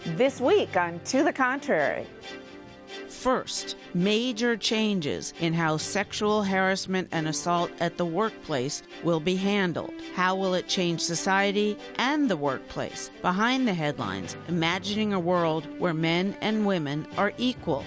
This week on To the Contrary. First, major changes in how sexual harassment and assault at the workplace will be handled. How will it change society and the workplace? Behind the headlines, imagining a world where men and women are equal.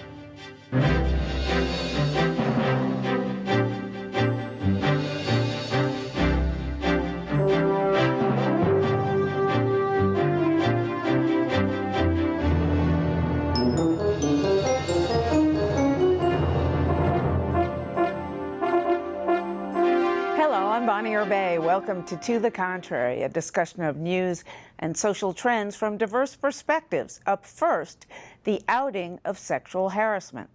Welcome to the Contrary, a discussion of news and social trends from diverse perspectives. Up first, the outing of sexual harassment.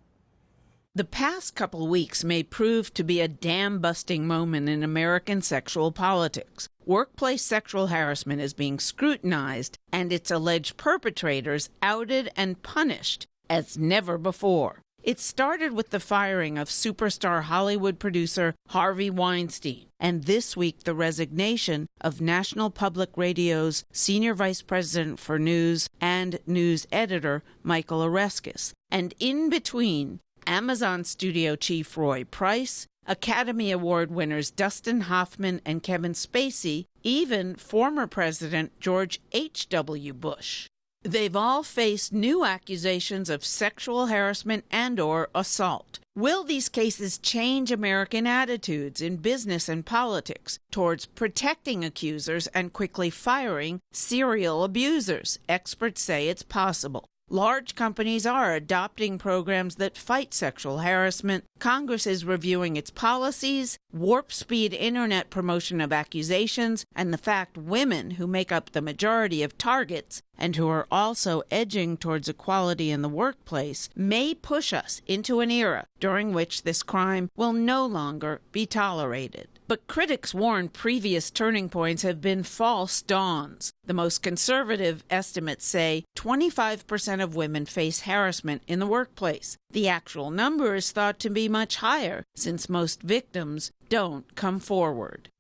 The past couple weeks may prove to be a dam-busting moment in American sexual politics. Workplace sexual harassment is being scrutinized, and its alleged perpetrators outed and punished as never before. It started with the firing of superstar Hollywood producer Harvey Weinstein, and this week the resignation of National Public Radio's Senior Vice President for News and News Editor Michael Oreskes. And in between, Amazon Studio Chief Roy Price, Academy Award winners Dustin Hoffman and Kevin Spacey, even former President George H.W. Bush. They've all faced new accusations of sexual harassment and/or assault. Will these cases change American attitudes in business and politics towards protecting accusers and quickly firing serial abusers? Experts say it's possible. Large companies are adopting programs that fight sexual harassment. Congress is reviewing its policies, warp-speed internet promotion of accusations, and the fact women, who make up the majority of targets and who are also edging towards equality in the workplace, may push us into an era during which this crime will no longer be tolerated. But critics warn previous turning points have been false dawns. The most conservative estimates say 25% of women face harassment in the workplace. The actual number is thought to be much higher, since most victims don't come forward.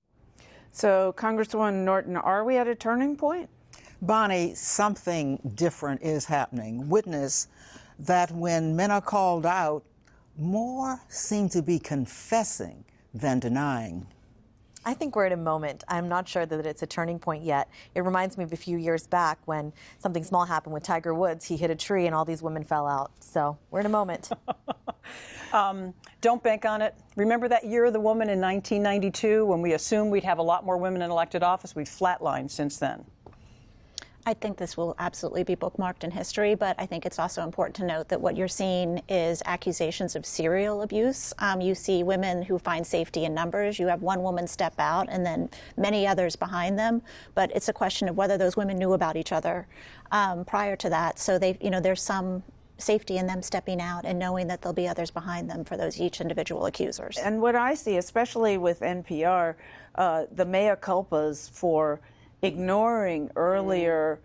So, Congresswoman Norton, are we at a turning point? Bonnie, something different is happening. Witness that when men are called out, more seem to be confessing than denying. I think we're at a moment. I'm not sure that it's a turning point yet. It reminds me of a few years back when something small happened with Tiger Woods. He hit a tree and all these women fell out. So we're in a moment. Don't bank on it. Remember that year of the woman in 1992 when we assumed we'd have a lot more women in elected office? We've flatlined since then. I think this will absolutely be bookmarked in history, but I think it's also important to note that what you're seeing is accusations of serial abuse. You see women who find safety in numbers. You have one woman step out and then many others behind them. But it's a question of whether those women knew about each other prior to that. So there's some safety in them stepping out and knowing that there'll be others behind them for those each individual accusers. And what I see, especially with NPR, the mea culpas for ignoring earlier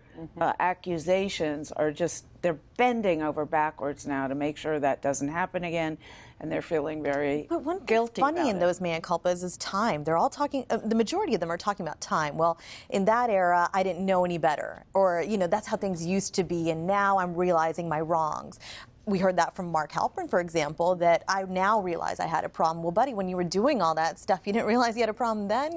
accusations are just, they're bending over backwards now to make sure that doesn't happen again, and they're feeling very But one guilty funny about in it. Those mea culpas is time. They're all talking, the majority of them are talking about time. Well, in that era, I didn't know any better, or, that's how things used to be, and now I'm realizing my wrongs. We heard that from Mark Halperin, for example, that I now realize I had a problem. Well, buddy, when you were doing all that stuff, you didn't realize you had a problem then,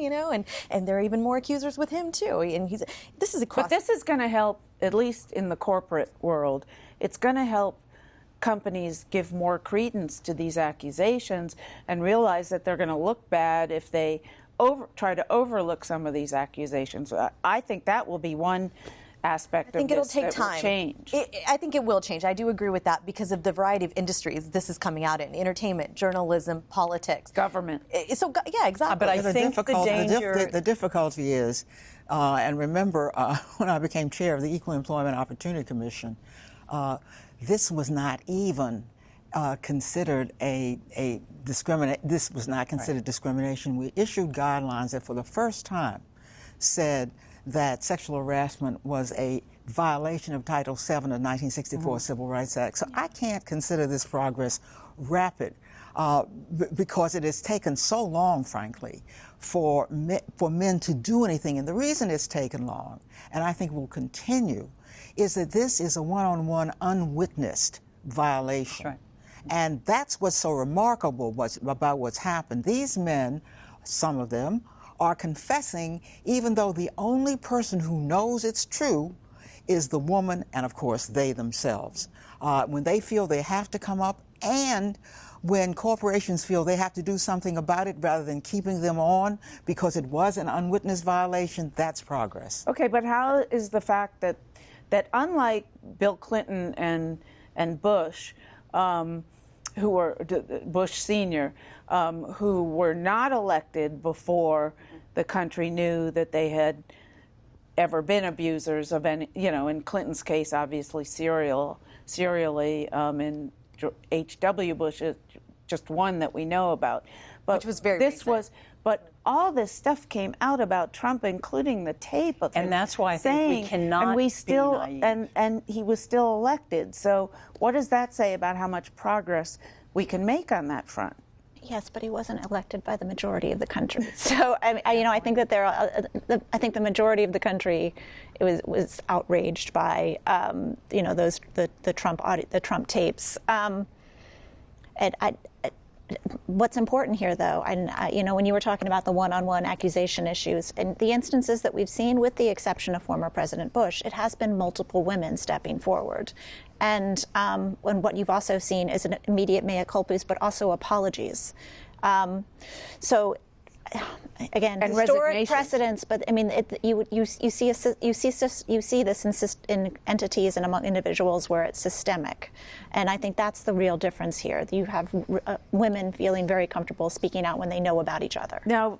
and there are even more accusers with him, too. And this is across. But this is going to help, at least in the corporate world, it's going to help companies give more credence to these accusations and realize that they're going to look bad if they try to overlook some of these accusations. I think that will be one aspect of this. I think it'll take time. Will change. I think it will change. I do agree with that because of the variety of industries this is coming out in: entertainment, journalism, politics, government. So yeah, exactly. But I think the danger. The difficulty is, and remember when I became chair of the Equal Employment Opportunity Commission, this was not even considered this was not considered discrimination. We issued guidelines that for the first time said that sexual harassment was a violation of Title VII of 1964 Civil Rights Act. So I can't consider this progress rapid because it has taken so long, frankly, for men to do anything. And the reason it's taken long, and I think will continue, is that this is a one-on-one unwitnessed violation. Right. And that's what's so remarkable about what's happened. These men, some of them, are confessing even though the only person who knows it's true is the woman and, of course, they themselves. When they feel they have to come up, and when corporations feel they have to do something about it rather than keeping them on because it was an unwitnessed violation, that's progress. Okay, but how is the fact that unlike Bill Clinton and Bush, who were Bush Sr., who were not elected before the country knew that they had ever been abusers of any, in Clinton's case, obviously serially, in H.W. Bush is just one that we know about. But which was very recent. But all this stuff came out about Trump, including the tape of him. And that's why I think we cannot and we be still, naive. and he was still elected. So what does that say about how much progress we can make on that front? Yes, but he wasn't elected by the majority of the country. So, I think that I think the majority of the country was outraged by, the Trump tapes. What's important here, though, when you were talking about the one-on-one accusation issues, and the instances that we've seen, with the exception of former President Bush, it has been multiple women stepping forward. And what you've also seen is an immediate mea culpas, but also apologies. So, again, and historic precedents, but you see this in entities and among individuals where it's systemic, and I think that's the real difference here. You have women feeling very comfortable speaking out when they know about each other. Now,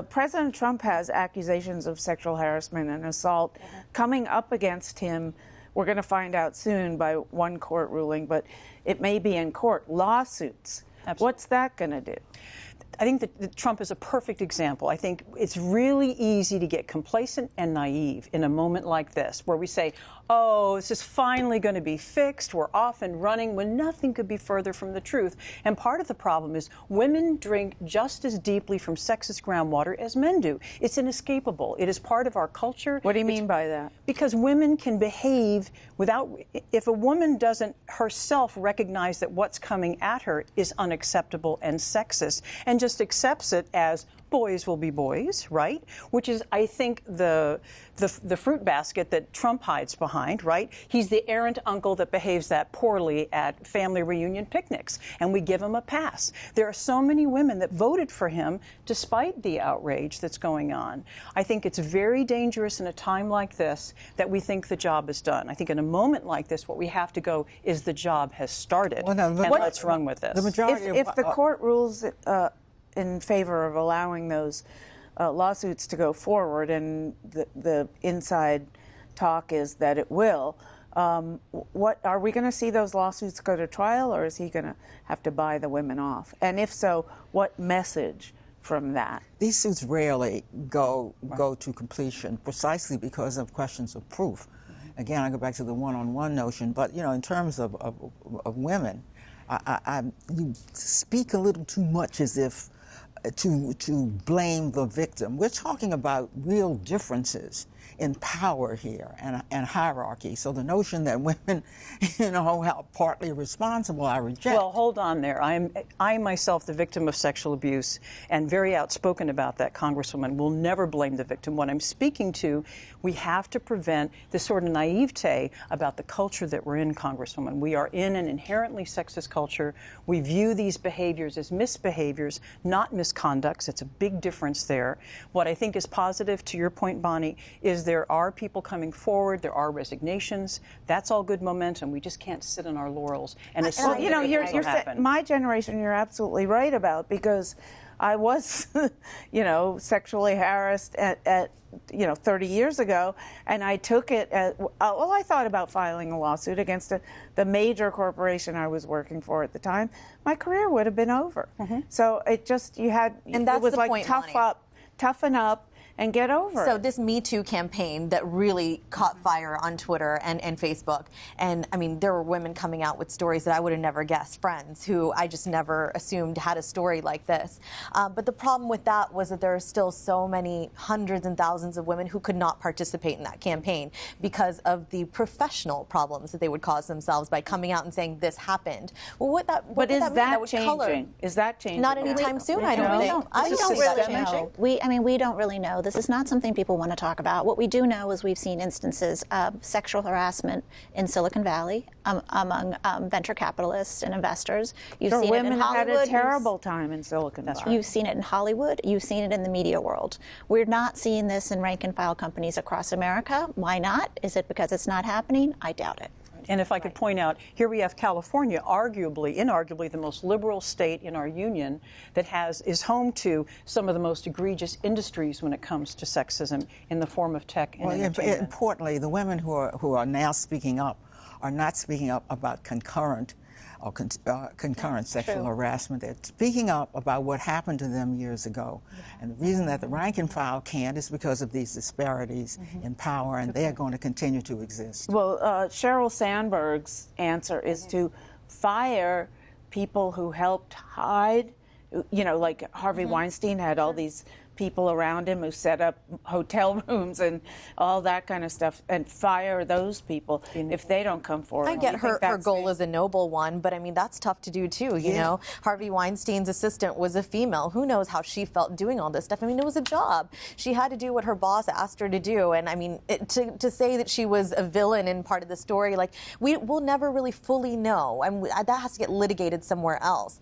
President Trump has accusations of sexual harassment and assault coming up against him. We're going to find out soon by one court ruling, but it may be in court. Lawsuits. Absolutely. What's that going to do? I think that Trump is a perfect example. I think it's really easy to get complacent and naive in a moment like this, where we say, oh, this is finally going to be fixed, we're off and running, when nothing could be further from the truth. And part of the problem is women drink just as deeply from sexist groundwater as men do. It's inescapable. It is part of our culture. What do you mean by that? Because women can behave without, if a woman doesn't herself recognize that what's coming at her is unacceptable and sexist, and just accepts it as boys will be boys, right? Which is, I think, the fruit basket that Trump hides behind, right? He's the errant uncle that behaves that poorly at family reunion picnics, and we give him a pass. There are so many women that voted for him despite the outrage that's going on. I think it's very dangerous in a time like this that we think the job is done. I think in a moment like this, what we have to go is the job has started, and let's run with this. The majority if the court rules in favor of allowing those lawsuits to go forward, and the inside talk is that it will, what are we going to see those lawsuits go to trial, or is he going to have to buy the women off? And if so, what message from that? These suits rarely go to completion precisely because of questions of proof. Again, I go back to the one-on-one notion, but in terms of women, you speak a little too much as if to blame the victim. We're talking about real differences in power here and hierarchy. So the notion that women, are partly responsible, I reject. Well, hold on there. I myself, the victim of sexual abuse, and very outspoken about that, Congresswoman, will never blame the victim. What I'm speaking to, we have to prevent this sort of naivete about the culture that we're in, Congresswoman. We are in an inherently sexist culture. We view these behaviors as misbehaviors, not misconducts. It's a big difference there. What I think is positive, to your point, Bonnie, is there are people coming forward. There are resignations. That's all good momentum. We just can't sit on our laurels and assume my generation, you're absolutely right about, because I was, sexually harassed at 30 years ago, and I took it as, I thought about filing a lawsuit against the major corporation I was working for at the time. My career would have been over. So it just, and that's it was the like point, toughen up, and get over So it. this Me Too campaign that really caught fire on Twitter and Facebook, and I mean, there were women coming out with stories that I would have never guessed, friends who I just never assumed had a story like this. But the problem with that was that there are still so many hundreds and thousands of women who could not participate in that campaign because of the professional problems that they would cause themselves by coming out and saying this happened. Well, what But is that would changing? color. Is that changing? Not anytime soon, I don't think. We This don't is really systemic. know. We don't really know. This is not something people want to talk about. What we do know is we've seen instances of sexual harassment in Silicon Valley among venture capitalists and investors. You've Sure, seen women it in had Hollywood. a terrible time in Silicon Valley. You've seen it in Hollywood. You've seen it in the media world. We're not seeing this in rank and file companies across America. Why not? Is it because it's not happening? I doubt it. And if I could point out, here we have California, inarguably the most liberal state in our union that is home to some of the most egregious industries when it comes to sexism in the form of tech and entertainment. Importantly, the women who are now speaking up are not speaking up about concurrent sexual harassment. They're speaking up about what happened to them years ago. And the reason that the rank and file can't is because of these disparities in power, and they're going to continue to exist. Well, Sheryl Sandberg's answer is to fire people who helped hide. You know, like Harvey Weinstein had all these people around him who set up hotel rooms and all that kind of stuff, and fire those people if they don't come forward. I get her goal is a noble one, but I mean, that's tough to do too, you know? Harvey Weinstein's assistant was a female. Who knows how she felt doing all this stuff? I mean, it was a job. She had to do what her boss asked her to do, and I mean, to say that she was a villain in part of the story, like, we'll never really fully know, and that has to get litigated somewhere else.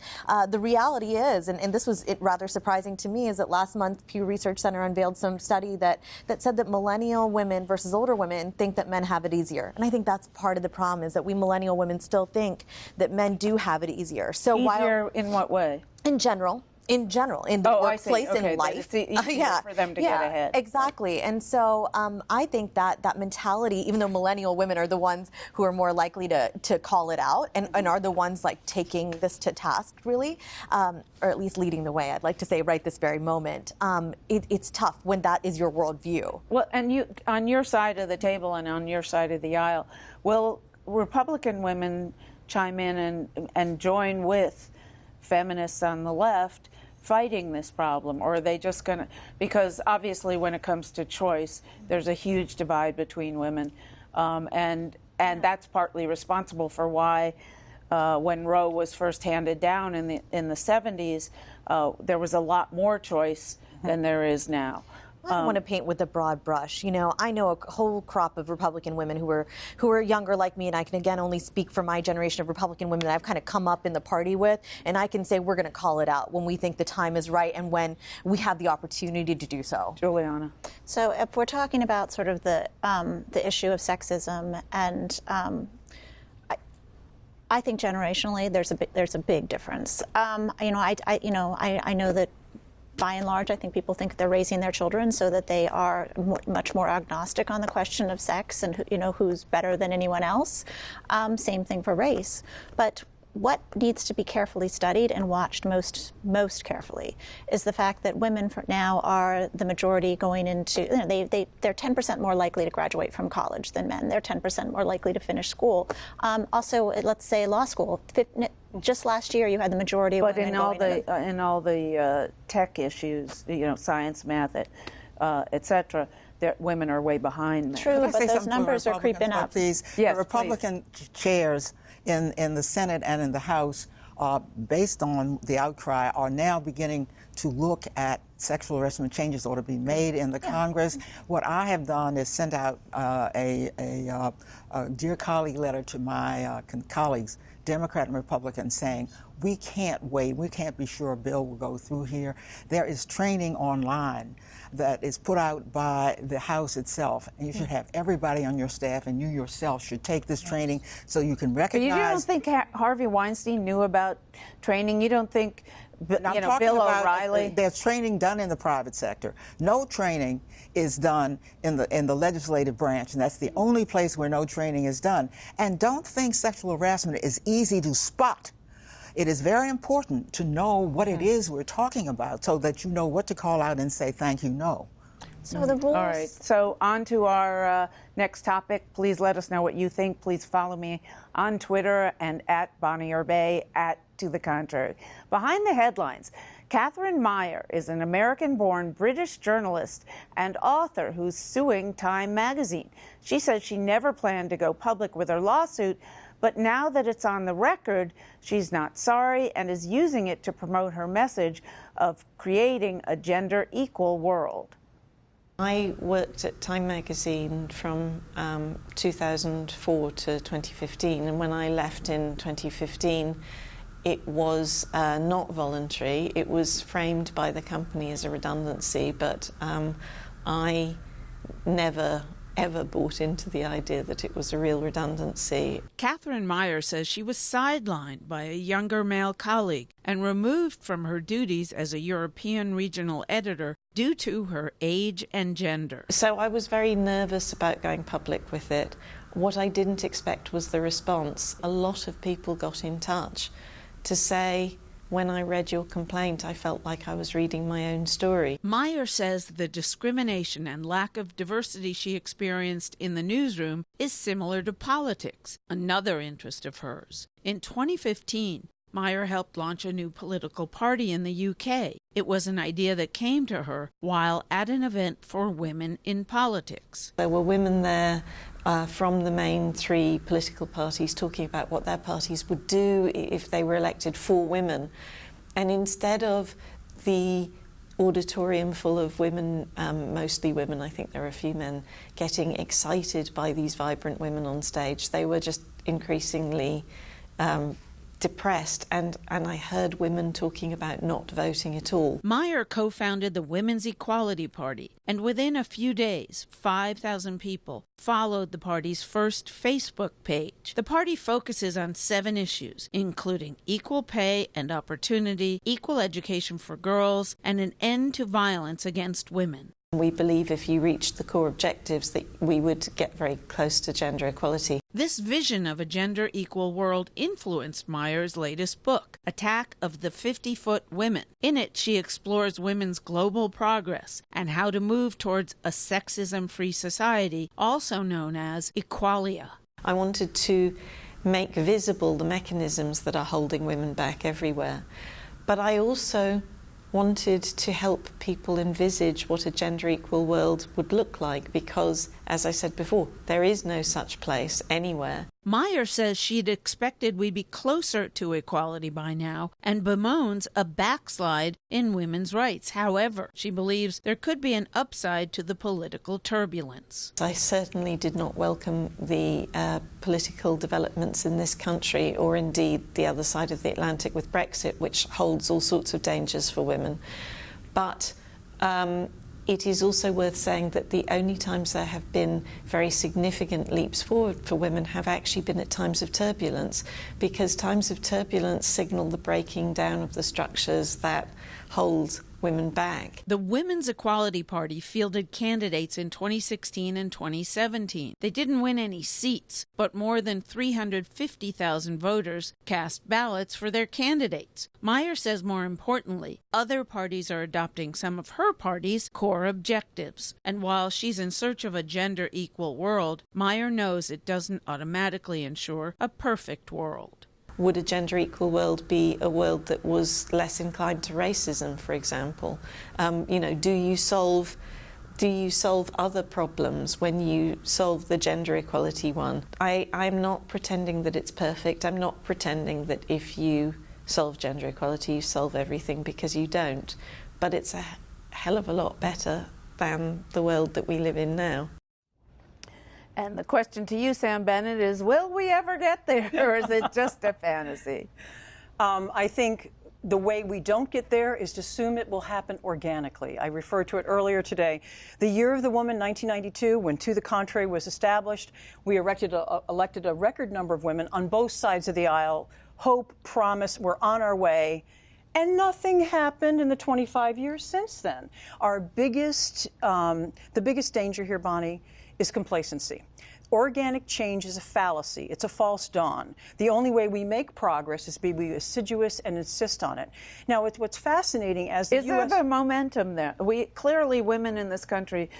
The reality is, and this was rather surprising to me, is that last month Pew Research Center unveiled some study that said that millennial women versus older women think that men have it easier. And I think that's part of the problem, is that we millennial women still think that men do have it easier. So Easier in what way? In general, in the workplace, in life. It's easier for them to get ahead. Exactly. And so I think that mentality, even though millennial women are the ones who are more likely to call it out and are the ones like taking this to task, really, or at least leading the way, I'd like to say right this very moment, it's tough when that is your worldview. Well, and you, on your side of the table and on your side of the aisle, will Republican women chime in and join with feminists on the left fighting this problem, or are they just going to, because obviously when it comes to choice, there's a huge divide between women, and that's partly responsible for why when Roe was first handed down in the 70s, there was a lot more choice than there is now. I don't want to paint with a broad brush. You know, I know a whole crop of Republican women who are younger like me, and I can again only speak for my generation of Republican women that I've kind of come up in the party with, and I can say we're going to call it out when we think the time is right and when we have the opportunity to do so. Juleanna. So if we're talking about sort of the issue of sexism, and I think generationally there's a big difference. I know that by and large, I think people think they're raising their children so that they are much more agnostic on the question of sex and who's better than anyone else. Same thing for race. But what needs to be carefully studied and watched most carefully is the fact that women now are the majority going into, they're 10% more likely to graduate from college than men. They're 10% more likely to finish school. Also, let's say law school. Just last year, you had the majority of women in all the tech issues, science, math, etc., women are way behind men. True, but those numbers are creeping up. Please, yes, the Republican chairs in the Senate and in the House, based on the outcry, are now beginning to look at sexual harassment changes ought to be made in the Congress. What I have done is sent out a dear colleague letter to my colleagues, Democrat and Republican, saying we can't wait. We can't be sure a bill will go through here. There is training online that is put out by the House itself, and you should have everybody on your staff, and you yourself should take this training so you can recognize. But you don't think Harvey Weinstein knew about training? You don't think Bill O'Reilly? There's training done in the private sector. No training is done in the legislative branch, and that's the only place where no training is done. And don't think sexual harassment is easy to spot. It is very important to know what it is we're talking about so that you know what to call out and say, thank you, no. So the rules. All right. So on to our next topic. Please let us know what you think. Please follow me on Twitter and at Bonnie Urbay, at To the Contrary. Behind the headlines, Catherine Meyer is an American-born British journalist and author who's suing Time magazine. She says she never planned to go public with her lawsuit, but now that it's on the record, she's not sorry and is using it to promote her message of creating a gender-equal world. I worked at Time magazine from 2004 to 2015, and when I left in 2015, it was not voluntary. It was framed by the company as a redundancy, but I never ever bought into the idea that it was a real redundancy. Catherine Meyer says she was sidelined by a younger male colleague and removed from her duties as a European regional editor due to her age and gender. So I was very nervous about going public with it. What I didn't expect was the response. A lot of people got in touch to say, when I read your complaint, I felt like I was reading my own story. Meyer says the discrimination and lack of diversity she experienced in the newsroom is similar to politics, another interest of hers. In 2015, Meyer helped launch a new political party in the UK. It was an idea that came to her while at an event for women in politics. There were women there from the main three political parties talking about what their parties would do if they were elected for women. And instead of the auditorium full of women, mostly women, I think there were a few men, getting excited by these vibrant women on stage, they were just increasingly depressed, and I heard women talking about not voting at all. Meyer co-founded the Women's Equality Party, and within a few days, 5,000 people followed the party's first Facebook page. The party focuses on 7 issues, including equal pay and opportunity, equal education for girls, and an end to violence against women. We believe if you reached the core objectives that we would get very close to gender equality. This vision of a gender-equal world influenced Meyer's latest book, Attack of the 50-Foot Women. In it, she explores women's global progress and how to move towards a sexism-free society, also known as Equalia. I wanted to make visible the mechanisms that are holding women back everywhere, but I also wanted to help people envisage what a gender-equal world would look like because, as I said before, there is no such place anywhere. Meyer says she'd expected we'd be closer to equality by now and bemoans a backslide in women's rights. However, she believes there could be an upside to the political turbulence. I certainly did not welcome the political developments in this country, or indeed the other side of the Atlantic with Brexit, which holds all sorts of dangers for women. But it is also worth saying that the only times there have been very significant leaps forward for women have actually been at times of turbulence, because times of turbulence signal the breaking down of the structures that hold women back. The Women's Equality Party fielded candidates in 2016 and 2017. They didn't win any seats, but more than 350,000 voters cast ballots for their candidates. Meyer says, more importantly, other parties are adopting some of her party's core objectives. And while she's in search of a gender-equal world, Meyer knows it doesn't automatically ensure a perfect world. Would a gender-equal world be a world that was less inclined to racism, for example? Do you solve other problems when you solve the gender equality one? I'm not pretending that it's perfect. I'm not pretending that if you solve gender equality, you solve everything, because you don't. But it's a hell of a lot better than the world that we live in now. And the question to you, Sam Bennett, is will we ever get there, or is it just a fantasy? I think the way we don't get there is to assume it will happen organically. I referred to it earlier today. The Year of the Woman, 1992, when To the Contrary was established, we elected a record number of women on both sides of the aisle. Hope, promise, we're on our way. And nothing happened in the 25 years since then. The biggest danger here, Bonnie, is complacency. Organic change is a fallacy. It's a false dawn. The only way we make progress is to be assiduous and insist on it. Now, what's fascinating as the Is there the momentum there? Clearly, women in this country,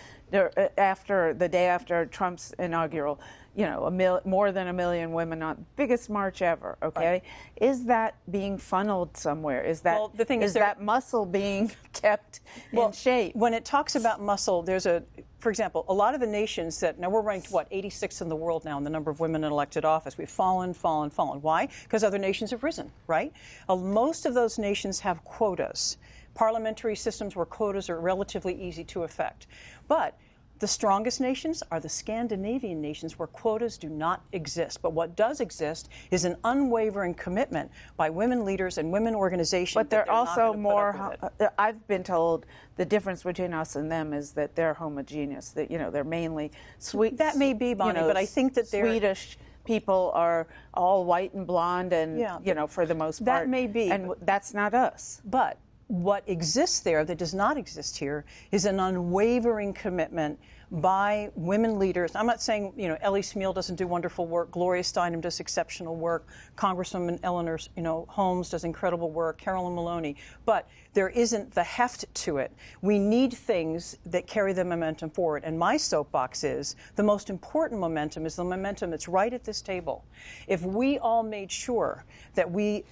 after the day after Trump's inaugural, more than 1 million women on biggest march ever. Okay, right. Is that being funneled somewhere? Is that the thing is that muscle being kept in shape? When it talks about muscle, for example, a lot of the nations now we're ranked 86th in the world now in the number of women in elected office. We've fallen. Why? Because other nations have risen, right? Most of those nations have quotas, parliamentary systems where quotas are relatively easy to effect, but the strongest nations are the Scandinavian nations where quotas do not exist. But what does exist is an unwavering commitment by women leaders and women organizations. But they're also more, I've been told the difference between us and them is that they're homogeneous, that, they're mainly sweet. That may be, Bonnie, but I think that they're Swedish people are all white and blonde and, for the most part. That may be. And that's not us. But what exists there that does not exist here is an unwavering commitment by women leaders. I'm not saying, Ellie Smeal doesn't do wonderful work, Gloria Steinem does exceptional work, Congresswoman Eleanor, Holmes does incredible work, Carolyn Maloney, but there isn't the heft to it. We need things that carry the momentum forward. And my soapbox is the most important momentum is the momentum that's right at this table. If we all made sure that we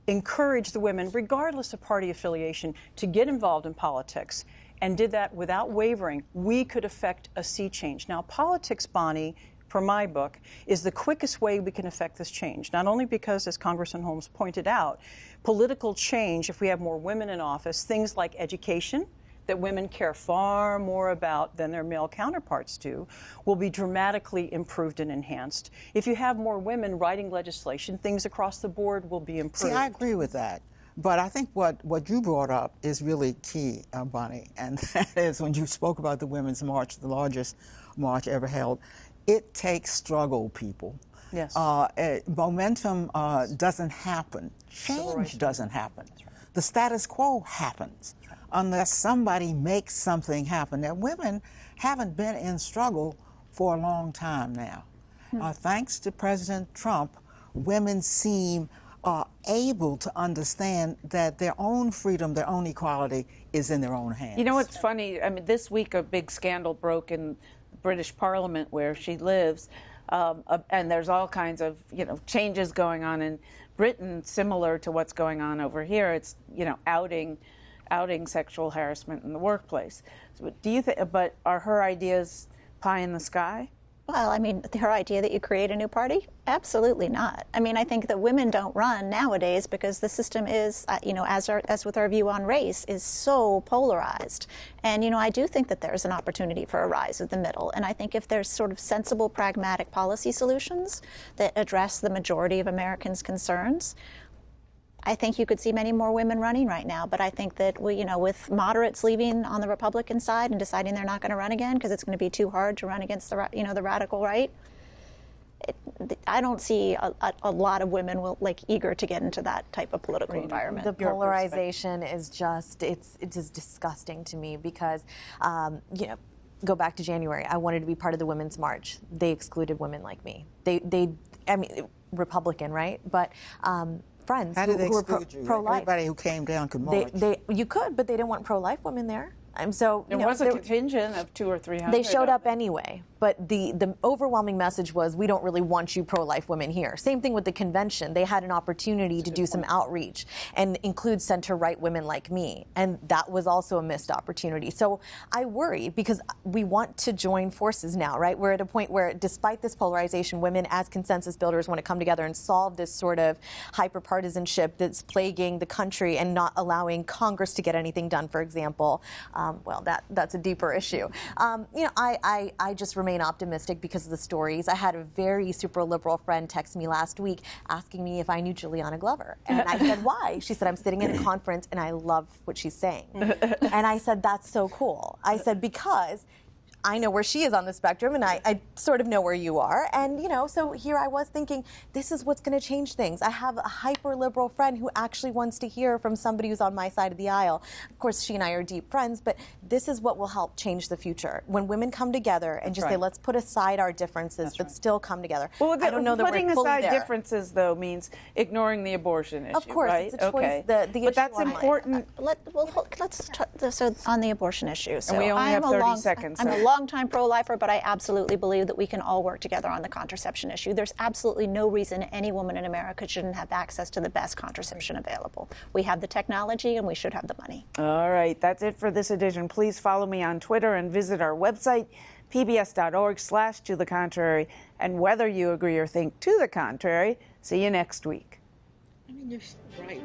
encourage the women, regardless of party affiliation, to get involved in politics and did that without wavering, we could effect a sea change. Now, politics, Bonnie, for my book, is the quickest way we can effect this change. Not only because, as Congressman Holmes pointed out, political change, if we have more women in office, things like education, that women care far more about than their male counterparts do, will be dramatically improved and enhanced. If you have more women writing legislation, things across the board will be improved. See, I agree with that. But I think what you brought up is really key, Bonnie, and that is when you spoke about the Women's March, the largest march ever held. It takes struggle, people. Yes. Momentum doesn't happen. Change doesn't happen. Right. The status quo happens. Unless somebody makes something happen. Now, women haven't been in struggle for a long time now. Thanks to President Trump, women seem able to understand that their own freedom, their own equality is in their own hands. You know what's funny? I mean, this week a big scandal broke in the British Parliament where she lives, and there's all kinds of changes going on in Britain, similar to what's going on over here. It's outing sexual harassment in the workplace. So do you think? But are her ideas pie in the sky? Well, I mean, her idea that you create a new party? Absolutely not. I mean, I think that women don't run nowadays because the system is, as with our view on race, is so polarized. And, I do think that there's an opportunity for a rise of the middle. And I think if there's sort of sensible, pragmatic policy solutions that address the majority of Americans' concerns, I think you could see many more women running right now, but I think that with moderates leaving on the Republican side and deciding they're not going to run again because it's going to be too hard to run against the radical right, I don't see a lot of women eager to get into that type of political environment. The polarization is just it's disgusting to me because go back to January. I wanted to be part of the Women's March. They excluded women like me. I mean, Republican, right? But friends who were pro-life. Everybody who came down could march. You could, but they didn't want pro-life women there. So there was a contingent of 200 or 300. They showed up anyway, but the overwhelming message was, we don't really want you pro-life women here. Same thing with the convention. They had an opportunity to do some outreach and include center-right women like me, and that was also a missed opportunity. So I worry because we want to join forces now, right? We're at a point where, despite this polarization, women as consensus builders want to come together and solve this sort of hyper-partisanship that's plaguing the country and not allowing Congress to get anything done, for example. Well, that's a deeper issue. I just remain optimistic because of the stories. I had a very super liberal friend text me last week asking me if I knew Juleanna Glover. And I said, why? She said, I'm sitting in a conference and I love what she's saying. And I said, that's so cool. I said, because I know where she is on the spectrum, and I sort of know where you are. And, you know, so here I was thinking, this is what's going to change things. I have a hyper-liberal friend who actually wants to hear from somebody who's on my side of the aisle. Of course, she and I are deep friends, but this is what will help change the future. When women come together and just say, let's put aside our differences, but still come together. Well, I don't know that putting we're fully aside there. differences, though, means ignoring the abortion issue, Of course, right? it's a choice. Okay. The but issue that's on important. So on the abortion issue. So And we only I have am 30 seconds. I'm a longtime pro-lifer, but I absolutely believe that we can all work together on the contraception issue. There's absolutely no reason any woman in America shouldn't have access to the best contraception available. We have the technology, and we should have the money. All right, that's it for this edition. Please follow me on Twitter and visit our website, pbs.org/to-the-contrary. And whether you agree or think to the contrary, see you next week. I mean, you're right.